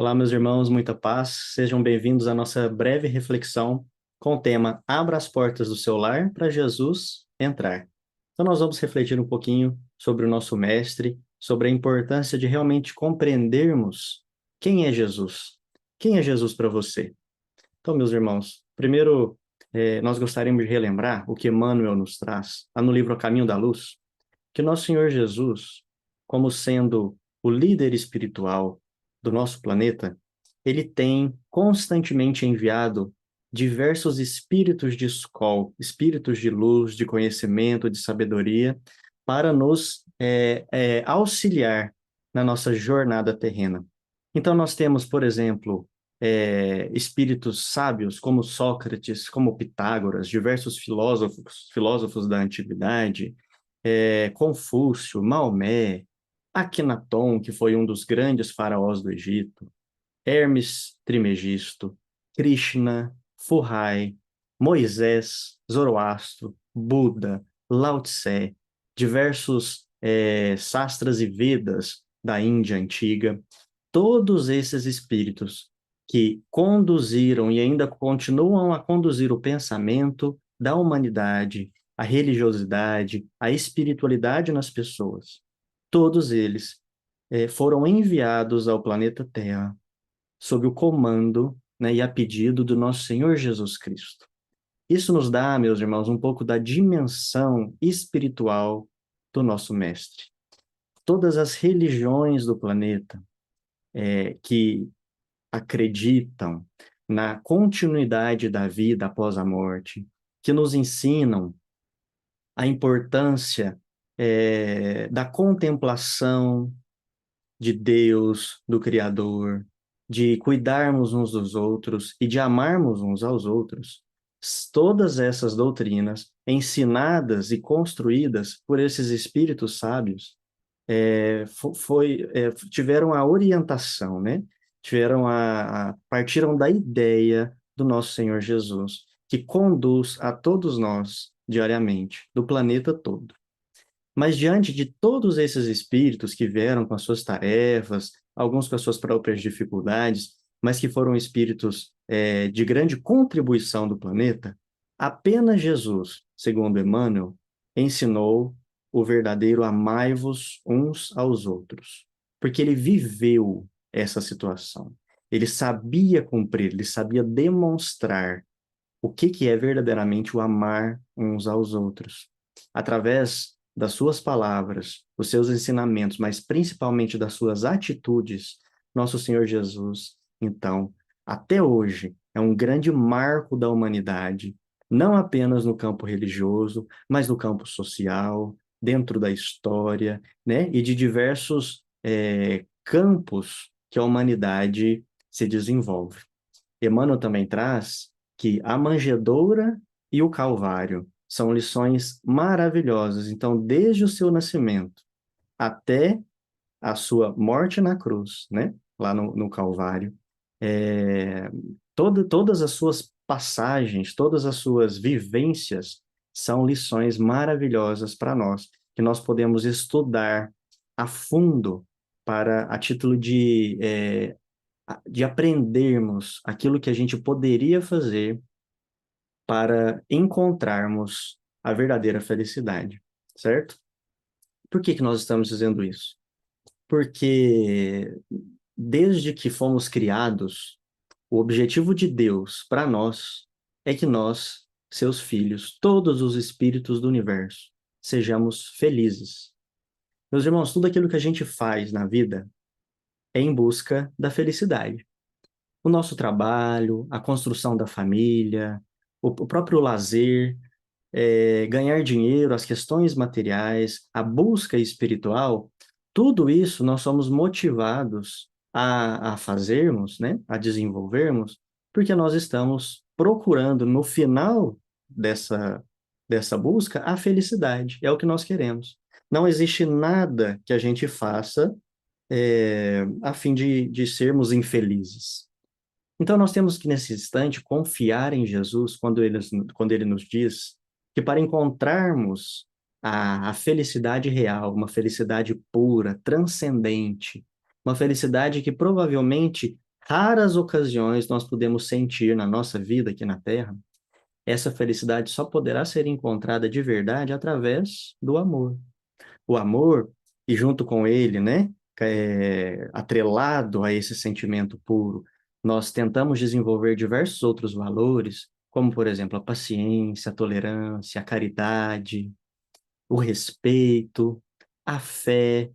Olá, meus irmãos, muita paz. Sejam bem-vindos à nossa breve reflexão com o tema Abra as portas do seu lar para Jesus entrar. Então, nós vamos refletir um pouquinho sobre o nosso Mestre, sobre a importância de realmente compreendermos quem é Jesus. Quem é Jesus para você? Então, meus irmãos, primeiro, nós gostaríamos de relembrar o que Emmanuel nos traz, lá no livro A Caminho da Luz, que nosso Senhor Jesus, como sendo o líder espiritual do nosso planeta, ele tem constantemente enviado diversos espíritos de escola, espíritos de luz, de conhecimento, de sabedoria, para nos auxiliar na nossa jornada terrena. Então, nós temos, por exemplo, espíritos sábios como Sócrates, como Pitágoras, diversos filósofos da antiguidade, Confúcio, Maomé, Akhenaton, que foi um dos grandes faraós do Egito, Hermes Trimegisto, Krishna, Fuhai, Moisés, Zoroastro, Buda, Lao Tse, diversos sastras e Vedas da Índia antiga, todos esses espíritos que conduziram e ainda continuam a conduzir o pensamento da humanidade, a religiosidade, a espiritualidade nas pessoas, todos eles foram enviados ao planeta Terra sob o comando, né, e a pedido do nosso Senhor Jesus Cristo. Isso nos dá, meus irmãos, um pouco da dimensão espiritual do nosso Mestre. Todas as religiões do planeta que acreditam na continuidade da vida após a morte, que nos ensinam a importância da contemplação de Deus, do Criador, de cuidarmos uns dos outros e de amarmos uns aos outros. Todas essas doutrinas, ensinadas e construídas por esses espíritos sábios, tiveram a orientação, né? Partiram da ideia do nosso Senhor Jesus, que conduz a todos nós diariamente, do planeta todo. Mas diante de todos esses espíritos que vieram com as suas tarefas, alguns com as suas próprias dificuldades, mas que foram espíritos de grande contribuição do planeta, apenas Jesus, segundo Emmanuel, ensinou o verdadeiro amai-vos uns aos outros, porque ele viveu essa situação. Ele sabia cumprir, ele sabia demonstrar o que é verdadeiramente o amar uns aos outros. Através das suas palavras, dos seus ensinamentos, mas principalmente das suas atitudes, nosso Senhor Jesus, então, até hoje, é um grande marco da humanidade, não apenas no campo religioso, mas no campo social, dentro da história, né? E de diversos campos que a humanidade se desenvolve. Emmanuel também traz que a manjedoura e o Calvário são lições maravilhosas. Então, desde o seu nascimento até a sua morte na cruz, né? Lá no Calvário, é, todas as suas passagens, todas as suas vivências são lições maravilhosas para nós, que nós podemos estudar a fundo para a título de aprendermos aquilo que a gente poderia fazer para encontrarmos a verdadeira felicidade, certo? Por que nós estamos dizendo isso? Porque desde que fomos criados, o objetivo de Deus para nós é que nós, seus filhos, todos os espíritos do universo, sejamos felizes. Meus irmãos, tudo aquilo que a gente faz na vida é em busca da felicidade. O nosso trabalho, a construção da família, o próprio lazer, ganhar dinheiro, as questões materiais, a busca espiritual, tudo isso nós somos motivados a fazermos, né? A desenvolvermos, porque nós estamos procurando, no final dessa busca, a felicidade. É o que nós queremos. Não existe nada que a gente faça a fim de sermos infelizes. Então, nós temos que, nesse instante, confiar em Jesus quando ele nos diz que para encontrarmos a felicidade real, uma felicidade pura, transcendente, uma felicidade que provavelmente Raras ocasiões nós podemos sentir na nossa vida aqui na Terra, essa felicidade só poderá ser encontrada de verdade através do amor. O amor, e junto com ele, né, atrelado a esse sentimento puro, nós tentamos desenvolver diversos outros valores, como, por exemplo, a paciência, a tolerância, a caridade, o respeito, a fé.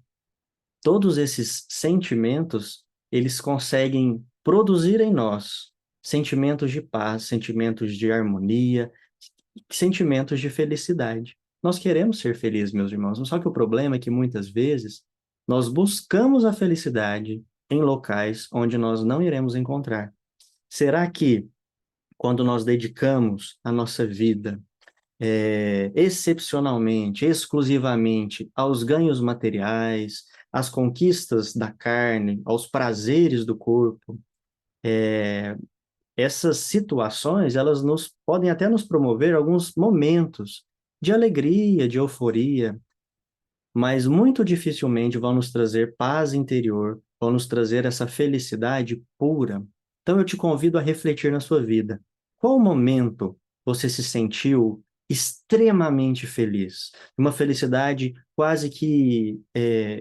Todos esses sentimentos, eles conseguem produzir em nós sentimentos de paz, sentimentos de harmonia, sentimentos de felicidade. Nós queremos ser felizes, meus irmãos, só que o problema é que muitas vezes nós buscamos a felicidade em locais onde nós não iremos encontrar. Será que quando nós dedicamos a nossa vida excepcionalmente, exclusivamente aos ganhos materiais, às conquistas da carne, aos prazeres do corpo, essas situações, elas podem até nos promover alguns momentos de alegria, de euforia, mas muito dificilmente vão nos trazer paz interior, vão nos trazer essa felicidade pura. Então eu te convido a refletir na sua vida. Qual momento você se sentiu extremamente feliz? Uma felicidade quase que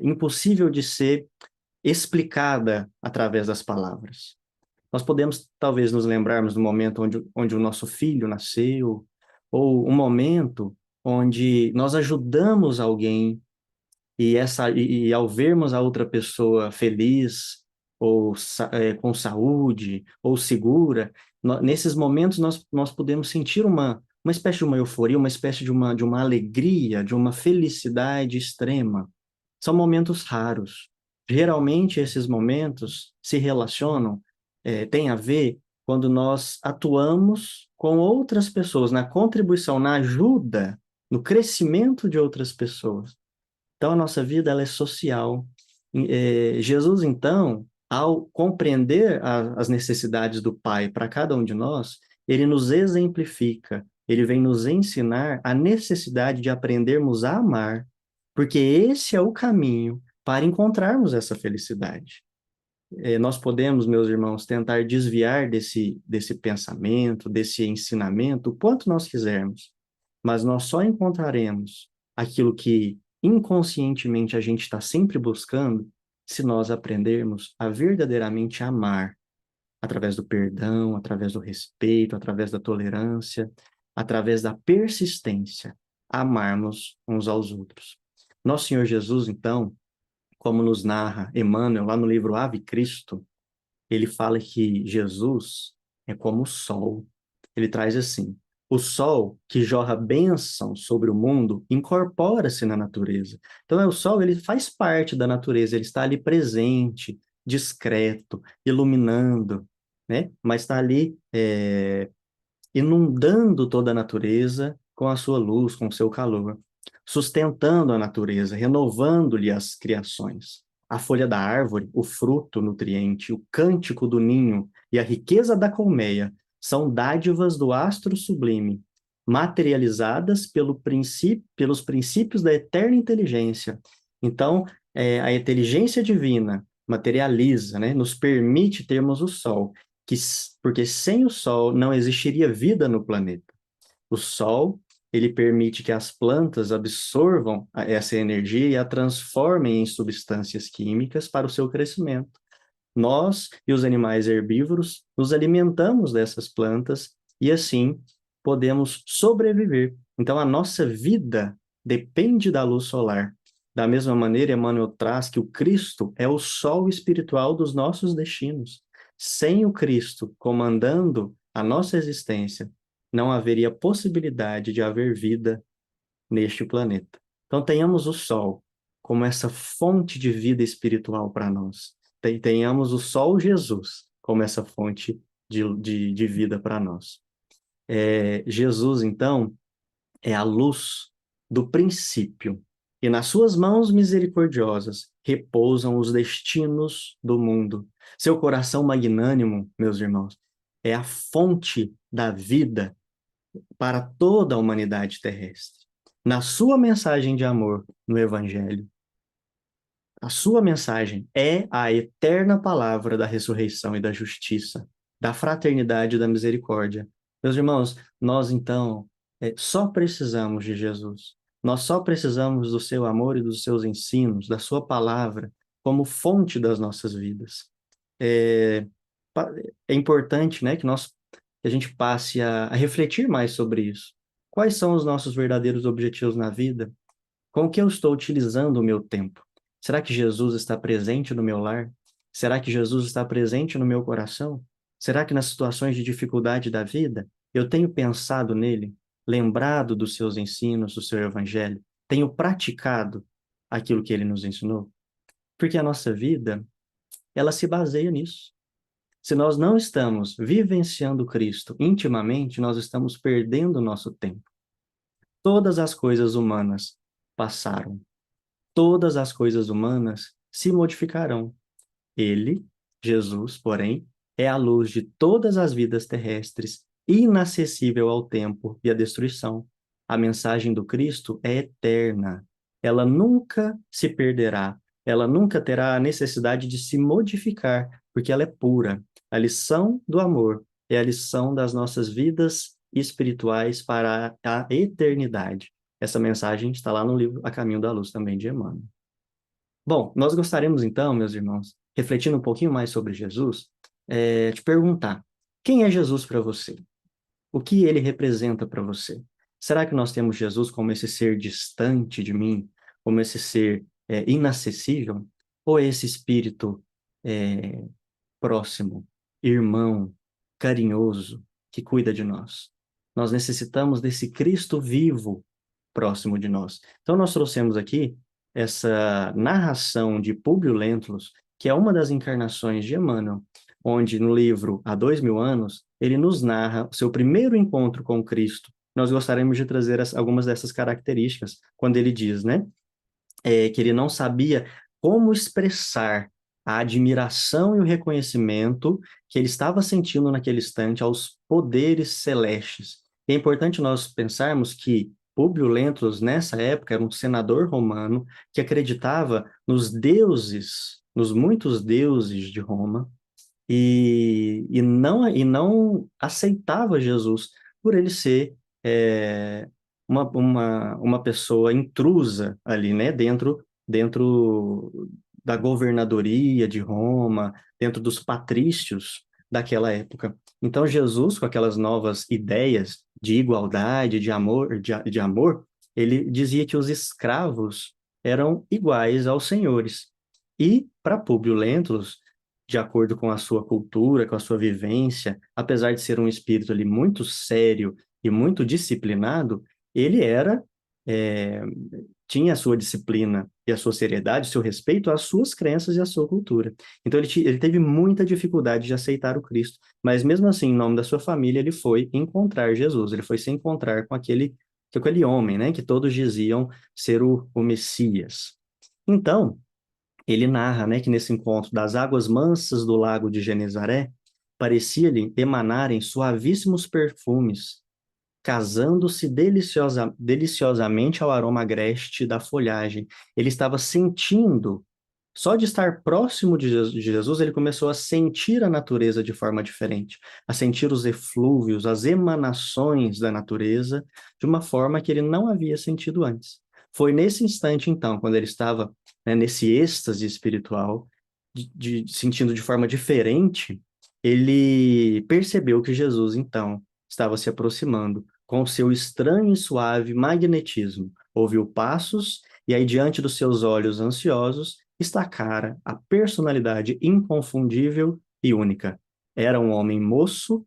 impossível de ser explicada através das palavras. Nós podemos, talvez, nos lembrarmos do momento onde o nosso filho nasceu, ou um momento onde nós ajudamos alguém e ao vermos a outra pessoa feliz, ou com saúde, ou segura, nesses momentos nós podemos sentir uma espécie de uma euforia, uma espécie de uma alegria, de uma felicidade extrema. São momentos raros. Geralmente, esses momentos se relacionam, têm a ver quando nós atuamos com outras pessoas, na contribuição, na ajuda, no crescimento de outras pessoas. Então, a nossa vida ela é social. Jesus, então, ao compreender as necessidades do Pai para cada um de nós, ele nos exemplifica, ele vem nos ensinar a necessidade de aprendermos a amar, porque esse é o caminho para encontrarmos essa felicidade. Nós podemos, meus irmãos, tentar desviar desse pensamento, desse ensinamento, o quanto nós quisermos, mas nós só encontraremos aquilo que inconscientemente a gente está sempre buscando se nós aprendermos a verdadeiramente amar, através do perdão, através do respeito, através da tolerância, através da persistência, amarmos uns aos outros. Nosso Senhor Jesus, então, como nos narra Emmanuel lá no livro Ave Cristo, ele fala que Jesus é como o sol. Ele traz assim: o sol que jorra bênção sobre o mundo incorpora-se na natureza. Então, o sol, ele faz parte da natureza, ele está ali presente, discreto, iluminando, né? Mas está ali inundando toda a natureza com a sua luz, com o seu calor, sustentando a natureza, renovando-lhe as criações. A folha da árvore, o fruto nutriente, o cântico do ninho e a riqueza da colmeia são dádivas do astro sublime, materializadas pelos princípios da eterna inteligência. Então, a inteligência divina materializa, né, nos permite termos o sol, que, porque sem o Sol não existiria vida no planeta. O Sol, ele permite que as plantas absorvam essa energia e a transformem em substâncias químicas para o seu crescimento. Nós e os animais herbívoros nos alimentamos dessas plantas e assim podemos sobreviver. Então a nossa vida depende da luz solar. Da mesma maneira, Emmanuel traz que o Cristo é o sol espiritual dos nossos destinos. Sem o Cristo comandando a nossa existência, não haveria possibilidade de haver vida neste planeta. Então tenhamos o sol como essa fonte de vida espiritual para nós. Tenhamos o sol Jesus como essa fonte de vida para nós. Jesus, então, é a luz do princípio, e nas suas mãos misericordiosas repousam os destinos do mundo. Seu coração magnânimo, meus irmãos, é a fonte da vida para toda a humanidade terrestre. Na sua mensagem de amor no Evangelho, A sua mensagem é a eterna palavra da ressurreição e da justiça, da fraternidade e da misericórdia. Meus irmãos, nós então só precisamos de Jesus. Nós só precisamos do seu amor e dos seus ensinos, da sua palavra, como fonte das nossas vidas. É, é importante, né, que a gente passe a refletir mais sobre isso. Quais são os nossos verdadeiros objetivos na vida? Com o que eu estou utilizando o meu tempo? Será que Jesus está presente no meu lar? Será que Jesus está presente no meu coração? Será que nas situações de dificuldade da vida eu tenho pensado nele, lembrado dos seus ensinos, do seu evangelho? Tenho praticado aquilo que ele nos ensinou? Porque a nossa vida, ela se baseia nisso. Se nós não estamos vivenciando Cristo intimamente, nós estamos perdendo o nosso tempo. Todas as coisas humanas passaram. Todas as coisas humanas se modificarão. Ele, Jesus, porém, é a luz de todas as vidas terrestres, inacessível ao tempo e à destruição. A mensagem do Cristo é eterna. Ela nunca se perderá. Ela nunca terá a necessidade de se modificar, porque ela é pura. A lição do amor é a lição das nossas vidas espirituais para a eternidade. Essa mensagem está lá no livro A Caminho da Luz, também de Emmanuel. Bom, nós gostaríamos então, meus irmãos, refletindo um pouquinho mais sobre Jesus, te perguntar: quem é Jesus para você? O que ele representa para você? Será que nós temos Jesus como esse ser distante de mim, como esse ser inacessível? Ou é esse espírito é, próximo, irmão, carinhoso, que cuida de nós? Nós necessitamos desse Cristo vivo próximo de nós. Então, nós trouxemos aqui essa narração de Públio Lentulus, que é uma das encarnações de Emmanuel, onde no livro Há 2000 anos, ele nos narra o seu primeiro encontro com Cristo. Nós gostaríamos de trazer algumas dessas características, quando ele diz, né, que ele não sabia como expressar a admiração e o reconhecimento que ele estava sentindo naquele instante aos poderes celestes. E é importante nós pensarmos que Públio Lentulus, nessa época, era um senador romano que acreditava nos deuses, nos muitos deuses de Roma, e não aceitava Jesus por ele ser uma pessoa intrusa ali, né, dentro da governadoria de Roma, dentro dos patrícios daquela época. Então, Jesus, com aquelas novas ideias de igualdade, de amor, ele dizia que os escravos eram iguais aos senhores. E, para Públio Lentulus, de acordo com a sua cultura, com a sua vivência, apesar de ser um espírito ali muito sério e muito disciplinado, ele é, tinha a sua disciplina e a sua seriedade, o seu respeito às suas crenças e à sua cultura. Então ele teve muita dificuldade de aceitar o Cristo, mas mesmo assim, em nome da sua família, ele foi encontrar Jesus, ele foi se encontrar com aquele homem, né, que todos diziam ser o Messias. Então, ele narra, né, que nesse encontro das águas mansas do lago de Genezaré, parecia-lhe emanarem suavíssimos perfumes, casando-se deliciosamente ao aroma agreste da folhagem. Ele estava sentindo, só de estar próximo de Jesus, ele começou a sentir a natureza de forma diferente, a sentir os eflúvios, as emanações da natureza, de uma forma que ele não havia sentido antes. Foi nesse instante, então, quando ele estava, né, nesse êxtase espiritual, sentindo de forma diferente, ele percebeu que Jesus, então, estava se aproximando com o seu estranho e suave magnetismo. Ouviu passos, e aí, diante dos seus olhos ansiosos, destacara a personalidade inconfundível e única. Era um homem moço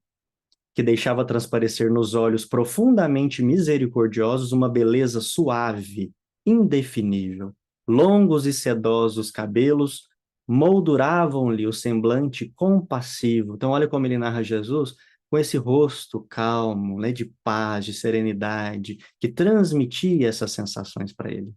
que deixava transparecer nos olhos profundamente misericordiosos uma beleza suave, indefinível. Longos e sedosos cabelos molduravam-lhe o semblante compassivo. Então, olha como ele narra Jesus com esse rosto calmo, né, de paz, de serenidade, que transmitia essas sensações para ele.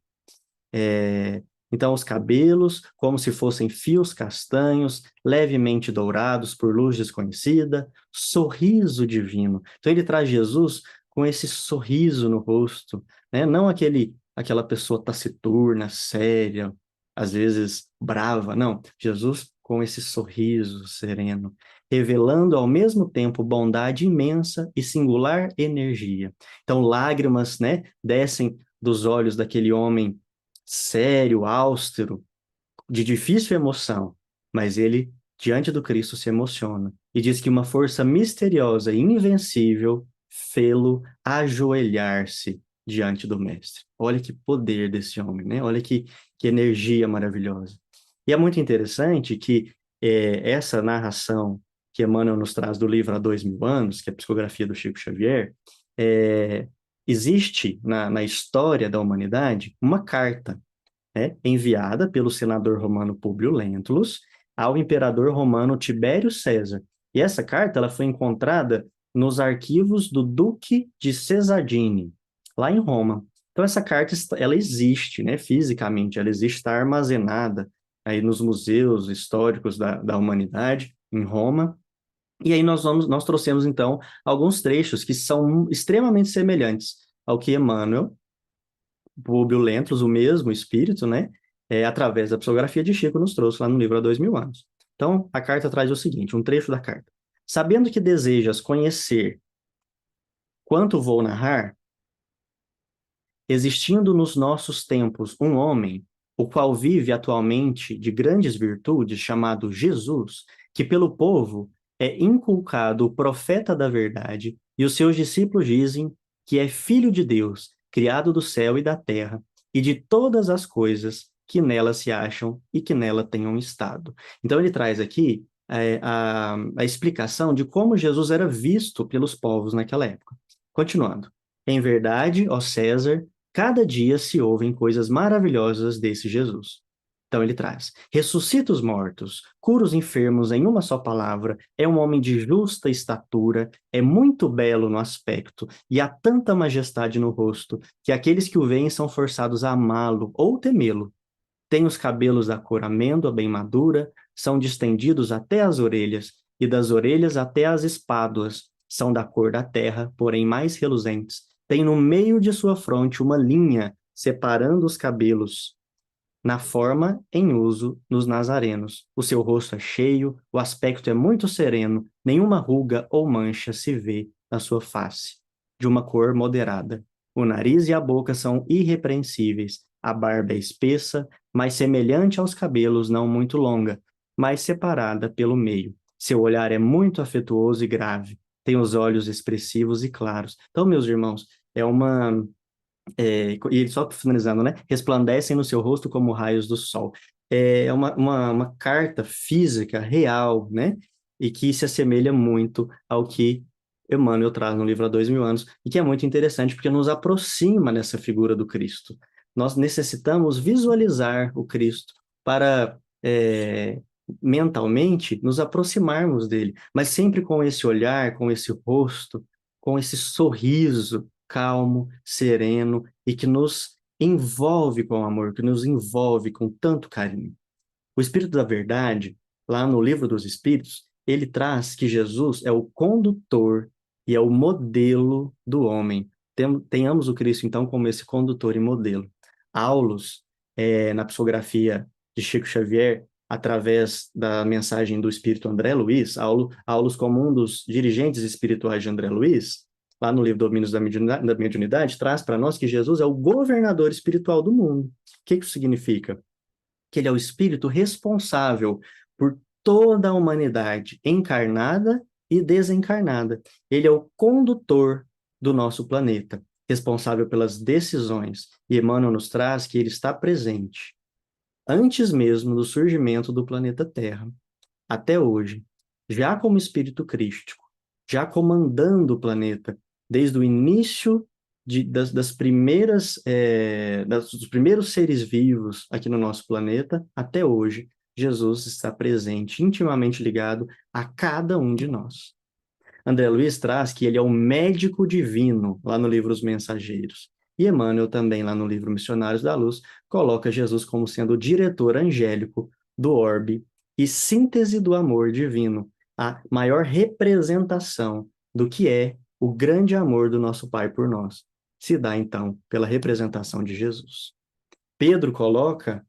Então, os cabelos, como se fossem fios castanhos, levemente dourados por luz desconhecida, sorriso divino. Então, ele traz Jesus com esse sorriso no rosto, né? Não aquela pessoa taciturna, séria, às vezes brava. Não, Jesus com esse sorriso sereno, revelando ao mesmo tempo bondade imensa e singular energia. Então, lágrimas, né, descem dos olhos daquele homem sério, austero, de difícil emoção, mas ele, diante do Cristo, se emociona e diz que uma força misteriosa e invencível fê-lo ajoelhar-se diante do Mestre. Olha que poder desse homem, né? Olha que energia maravilhosa. E é muito interessante que essa narração que Emmanuel nos traz do livro Há 2000 anos, que é a psicografia do Chico Xavier, é, existe na história da humanidade uma carta, né, enviada pelo senador romano Públio Lentulus ao imperador romano Tibério César. E essa carta ela foi encontrada nos arquivos do Duque de Cesadini, lá em Roma. Então essa carta ela existe, né, fisicamente, ela existe, está armazenada aí nos museus históricos da humanidade em Roma. E aí nós trouxemos então alguns trechos que são extremamente semelhantes ao que Emmanuel Públio Lentulus, o mesmo espírito, né? Através da psicografia de Chico, nos trouxe lá no livro Há 2000 anos. Então, a carta traz o seguinte, um trecho da carta. Sabendo que desejas conhecer quanto vou narrar, existindo nos nossos tempos um homem, o qual vive atualmente de grandes virtudes, chamado Jesus, que pelo povo é inculcado o profeta da verdade, e os seus discípulos dizem que é filho de Deus, criado do céu e da terra, e de todas as coisas que nela se acham e que nela tenham estado. Então ele traz aqui a explicação de como Jesus era visto pelos povos naquela época. Continuando. Em verdade, ó César, cada dia se ouvem coisas maravilhosas desse Jesus. Então ele traz: ressuscita os mortos, cura os enfermos em uma só palavra, é um homem de justa estatura, é muito belo no aspecto e há tanta majestade no rosto que aqueles que o veem são forçados a amá-lo ou temê-lo. Tem os cabelos da cor amêndoa bem madura, são distendidos até as orelhas, e das orelhas até as espáduas, são da cor da terra, porém mais reluzentes. Tem no meio de sua fronte uma linha separando os cabelos, na forma em uso nos nazarenos. O seu rosto é cheio, o aspecto é muito sereno, nenhuma ruga ou mancha se vê na sua face, de uma cor moderada. O nariz e a boca são irrepreensíveis, a barba é espessa, mas semelhante aos cabelos, não muito longa, mas separada pelo meio. Seu olhar é muito afetuoso e grave, tem os olhos expressivos e claros. Então, meus irmãos, é uma e só finalizando, né? Resplandecem no seu rosto como raios do sol. É uma carta física real, né? E que se assemelha muito ao que Emmanuel traz no livro Há 2000 anos, e que é muito interessante porque nos aproxima dessa figura do Cristo. Nós necessitamos visualizar o Cristo para mentalmente nos aproximarmos dele, mas sempre com esse olhar, com esse rosto, com esse sorriso calmo, sereno e que nos envolve com amor, que nos envolve com tanto carinho. O Espírito da Verdade, lá no Livro dos Espíritos, ele traz que Jesus é o condutor e é o modelo do homem. Tenhamos o Cristo, então, como esse condutor e modelo. Aulos, na psicografia de Chico Xavier, através da mensagem do Espírito André Luiz, Aulos como um dos dirigentes espirituais de André Luiz, lá no livro Domínios da Mediunidade, traz para nós que Jesus é o governador espiritual do mundo. O que isso significa? Que ele é o espírito responsável por toda a humanidade, encarnada e desencarnada. Ele é o condutor do nosso planeta, responsável pelas decisões. E Emmanuel nos traz que ele está presente antes mesmo do surgimento do planeta Terra, até hoje, já como espírito crístico, já comandando o planeta desde o início das primeiras, dos primeiros seres vivos aqui no nosso planeta até hoje, Jesus está presente, intimamente ligado a cada um de nós. André Luiz traz que ele é o médico divino, lá no livro Os Mensageiros. E Emmanuel também, lá no livro Missionários da Luz, coloca Jesus como sendo o diretor angélico do orbe e síntese do amor divino, a maior representação do que é o grande amor do nosso Pai por nós. Se dá, então, pela representação de Jesus. Pedro coloca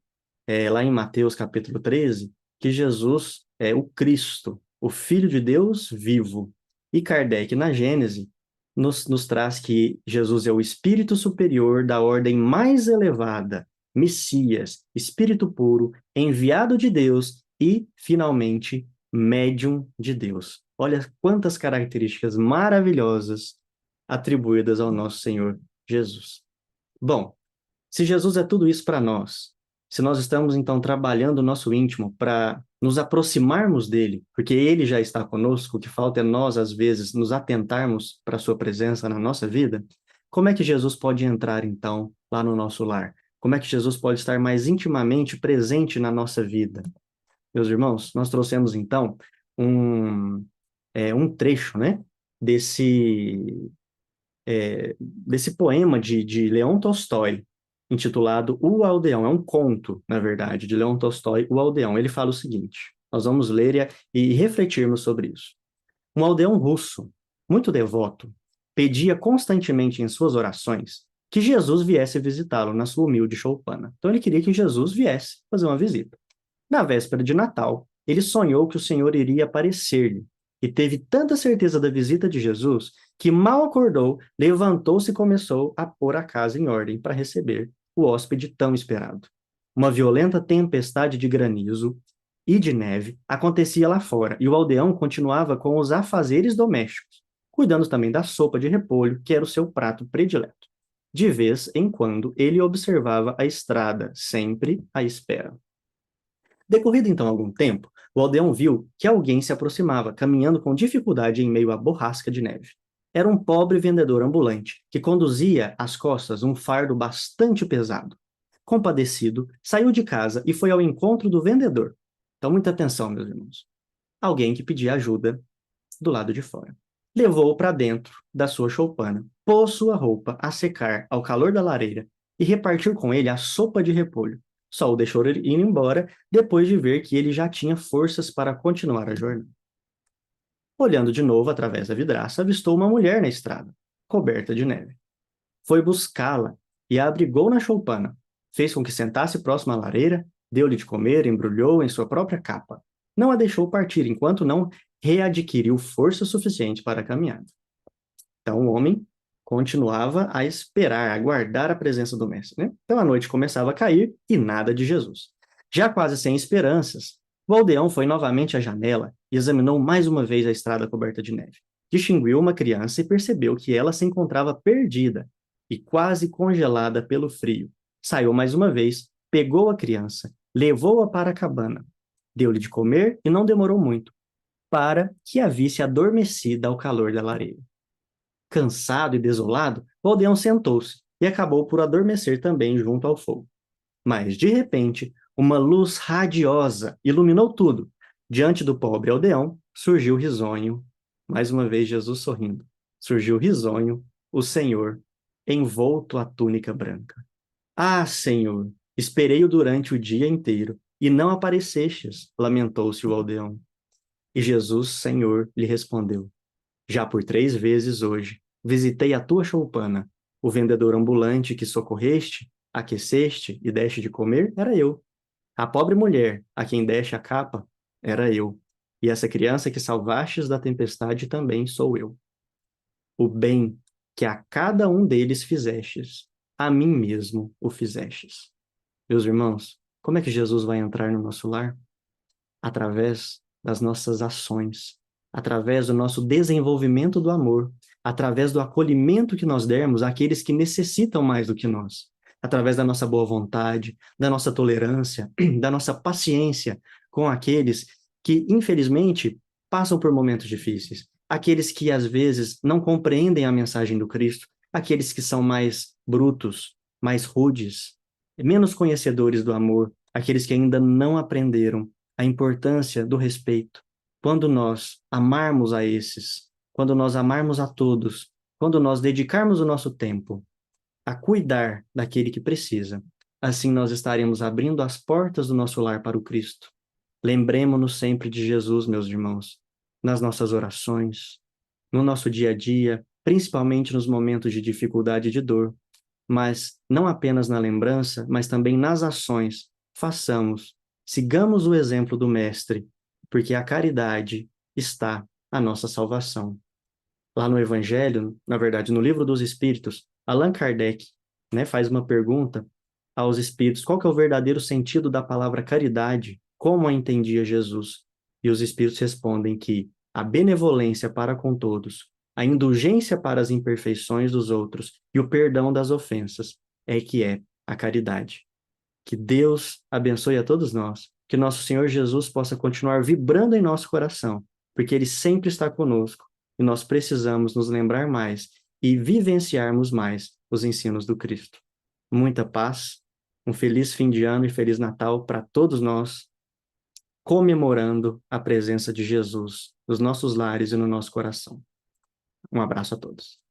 lá em Mateus capítulo 13, que Jesus é o Cristo, o Filho de Deus vivo. E Kardec, na Gênese, nos traz que Jesus é o espírito superior da ordem mais elevada, Messias, espírito puro, enviado de Deus e, finalmente, médium de Deus. Olha quantas características maravilhosas atribuídas ao nosso Senhor Jesus. Bom, se Jesus é tudo isso para nós, se nós estamos então trabalhando o nosso íntimo para nos aproximarmos dele, porque ele já está conosco, o que falta é nós, às vezes, nos atentarmos para a sua presença na nossa vida, como é que Jesus pode entrar então lá no nosso lar? Como é que Jesus pode estar mais intimamente presente na nossa vida? Meus irmãos, nós trouxemos então um, um trecho, né, desse desse poema de Leão Tolstói, intitulado O Aldeão. É um conto, na verdade, de Leão Tolstói, O Aldeão. Ele fala o seguinte, nós vamos ler e refletirmos sobre isso. Um aldeão russo, muito devoto, pedia constantemente em suas orações que Jesus viesse visitá-lo na sua humilde choupana. Então ele queria que Jesus viesse fazer uma visita. Na véspera de Natal, ele sonhou que o Senhor iria aparecer-lhe e teve tanta certeza da visita de Jesus que mal acordou, levantou-se e começou a pôr a casa em ordem para receber o hóspede tão esperado. Uma violenta tempestade de granizo e de neve acontecia lá fora e o aldeão continuava com os afazeres domésticos, cuidando também da sopa de repolho, que era o seu prato predileto. De vez em quando, ele observava a estrada, sempre à espera. Decorrido então algum tempo, o aldeão viu que alguém se aproximava, caminhando com dificuldade em meio à borrasca de neve. Era um pobre vendedor ambulante, que conduzia às costas um fardo bastante pesado. Compadecido, saiu de casa e foi ao encontro do vendedor. Então, muita atenção, meus irmãos. Alguém que pedia ajuda do lado de fora. Levou-o para dentro da sua choupana, pôs sua roupa a secar ao calor da lareira e repartiu com ele a sopa de repolho. Só o deixou ir embora depois de ver que ele já tinha forças para continuar a jornada. Olhando de novo através da vidraça, avistou uma mulher na estrada, coberta de neve. Foi buscá-la e a abrigou na choupana. Fez com que sentasse próximo à lareira, deu-lhe de comer, embrulhou em sua própria capa. Não a deixou partir enquanto não readquiriu força suficiente para a caminhada. Então o homem continuava a esperar, a aguardar a presença do mestre, né? Então a noite começava a cair e nada de Jesus. Já quase sem esperanças, o aldeão foi novamente à janela e examinou mais uma vez a estrada coberta de neve. Distinguiu uma criança e percebeu que ela se encontrava perdida e quase congelada pelo frio. Saiu mais uma vez, pegou a criança, levou-a para a cabana, deu-lhe de comer e não demorou muito, para que a visse adormecida ao calor da lareira. Cansado e desolado, o aldeão sentou-se e acabou por adormecer também junto ao fogo. Mas, de repente, uma luz radiosa iluminou tudo. Diante do pobre aldeão, surgiu risonho, mais uma vez Jesus sorrindo. Surgiu risonho, o Senhor, envolto a túnica branca. Ah, Senhor, esperei-o durante o dia inteiro, e não aparecestes, lamentou-se o aldeão. E Jesus, Senhor, lhe respondeu, já por 3 vezes hoje, visitei a tua choupana. O vendedor ambulante que socorreste, aqueceste e deste de comer, era eu. A pobre mulher, a quem deste a capa, era eu. E essa criança que salvastes da tempestade também sou eu. O bem que a cada um deles fizestes, a mim mesmo o fizestes. Meus irmãos, como é que Jesus vai entrar no nosso lar? Através das nossas ações, através do nosso desenvolvimento do amor, através do acolhimento que nós dermos àqueles que necessitam mais do que nós, através da nossa boa vontade, da nossa tolerância, da nossa paciência com aqueles que, infelizmente, passam por momentos difíceis, aqueles que, às vezes, não compreendem a mensagem do Cristo, aqueles que são mais brutos, mais rudes, menos conhecedores do amor, aqueles que ainda não aprenderam a importância do respeito. Quando nós amarmos a esses, quando nós amarmos a todos, quando nós dedicarmos o nosso tempo a cuidar daquele que precisa, assim nós estaremos abrindo as portas do nosso lar para o Cristo. Lembremos-nos sempre de Jesus, meus irmãos, nas nossas orações, no nosso dia a dia, principalmente nos momentos de dificuldade e de dor, mas não apenas na lembrança, mas também nas ações, façamos, sigamos o exemplo do Mestre, porque a caridade está a nossa salvação. Lá no Evangelho, na verdade, no Livro dos Espíritos, Allan Kardec, né, faz uma pergunta aos espíritos: qual que é o verdadeiro sentido da palavra caridade? Como a entendia Jesus? E os espíritos respondem que a benevolência para com todos, a indulgência para as imperfeições dos outros e o perdão das ofensas é a caridade. Que Deus abençoe a todos nós, que nosso Senhor Jesus possa continuar vibrando em nosso coração, porque Ele sempre está conosco e nós precisamos nos lembrar mais e vivenciarmos mais os ensinos do Cristo. Muita paz, um feliz fim de ano e feliz Natal para todos nós, comemorando a presença de Jesus nos nossos lares e no nosso coração. Um abraço a todos.